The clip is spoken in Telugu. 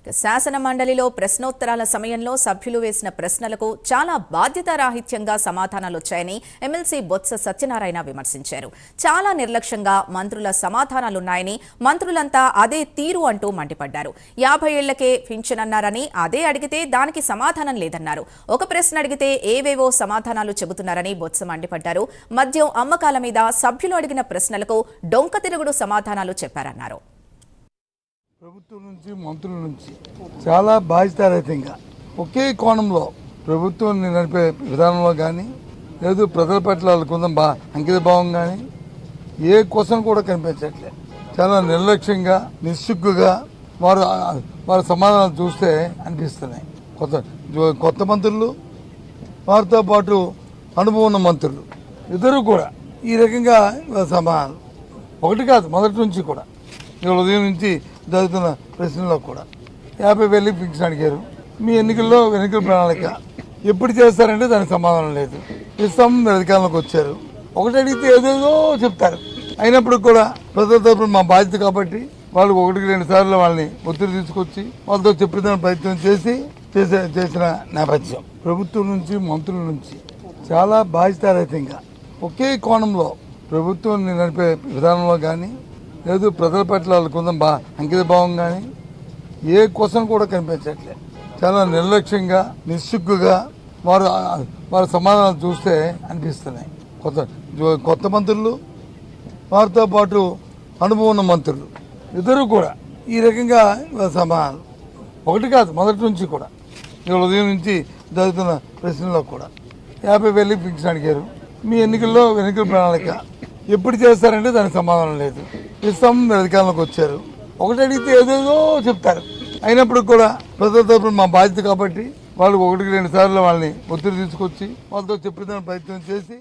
శాసన మండలిలో ప్రశ్నోత్తరాల సమయంలో సభ్యులు వేసిన ప్రశ్నలకు చాలా బాధ్యతారాహిత్యంగా సమాధానాలు వచ్చాయని ఎమ్మెల్సీ బొత్స సత్యనారాయణ విమర్శించారు. చాలా నిర్లక్ష్యంగా మంత్రుల సమాధానాలున్నాయని, మంత్రులంతా అదే తీరు అంటూ మండిపడ్డారు. 50 ఏళ్లకే పింఛన్ అన్నారని, అదే అడిగితే దానికి సమాధానం లేదన్నారు. ఒక ప్రశ్న అడిగితే ఏవేవో సమాధానాలు చెబుతున్నారని బొత్స మండిపడ్డారు. మద్యం అమ్మకాల మీద సభ్యులు అడిగిన ప్రశ్నలకు డొంక తిరుగుడు సమాధానాలు చెప్పారన్నారు. ప్రభుత్వం నుంచి మంత్రుల నుంచి చాలా బాధ్యతారహితంగా ఒకే కోణంలో ప్రభుత్వం నడిపే విధానంలో కానీ లేదు ప్రజల పట్ల వాళ్ళకున్న అంకిత భావం కానీ ఏ క్వశ్చన్ కూడా కనిపించట్లేదు. చాలా నిర్లక్ష్యంగా నిస్సిగ్గుగా వారి సమాధానాలు చూస్తే అనిపిస్తున్నాయి. కొత్త మంత్రులు వారితో పాటు అనుభవం ఉన్న మంత్రులు ఇద్దరు కూడా ఈ రకంగా సమాధానాలు ఒకటి కాదు, మొదటి నుంచి కూడా ఇవాళ ఉదయం నుంచి జరుగుతున్న ప్రశ్నలో కూడా 50,000 పింఛన్ అడిగారు. మీ ఎన్నికల ప్రణాళిక ఎప్పుడు చేస్తారంటే దానికి సమాధానం లేదు. ఇస్తాం అధికారంలోకి వచ్చారు, ఒకటి అడిగితే ఏదేదో చెప్తారు. అయినప్పుడు కూడా ప్రజల తరపున మా బాధ్యత కాబట్టి వాళ్ళు 1-2 సార్లు వాళ్ళని ఒత్తిడి తీసుకొచ్చి వాళ్ళతో చెప్పిన ప్రయత్నం చేసిన నేపథ్యం. ప్రభుత్వం నుంచి మంత్రుల నుంచి చాలా బాధ్యతారహితంగా ఒకే కోణంలో ప్రభుత్వం నడిపే విధానంలో కానీ లేదు ప్రజల పట్ల వాళ్ళకున్న అంకిత భావం కానీ ఏ క్వశ్చన్ కూడా కనిపించట్లేదు. చాలా నిర్లక్ష్యంగా నిస్సిగ్గుగా వారి సమాధానాలు చూస్తే అనిపిస్తున్నాయి. కొత్త మంత్రులు వారితో పాటు అనుభవం ఉన్న మంత్రులు ఇద్దరు కూడా ఈ రకంగా సమాధానాలు ఒకటి కాదు, మొదటి నుంచి కూడా ఇవాళ ఉదయం నుంచి జరుగుతున్న ప్రశ్నలో కూడా 50,000 పింఛన్ అడిగారు. మీ ఎన్నికల ప్రణాళిక ఎప్పుడు చేస్తారంటే దానికి సమాధానం లేదు. ఇస్తాం అధికారంలోకి వచ్చారు, ఒకటి అడిగితే ఏదేదో చెప్తారు. అయినప్పుడు కూడా ప్రజల తరపున మా బాధ్యత కాబట్టి వాళ్ళు 1-2 సార్లు వాళ్ళని ఒత్తిడి తీసుకొచ్చి వాళ్ళతో చెప్పిన ప్రయత్నం చేసి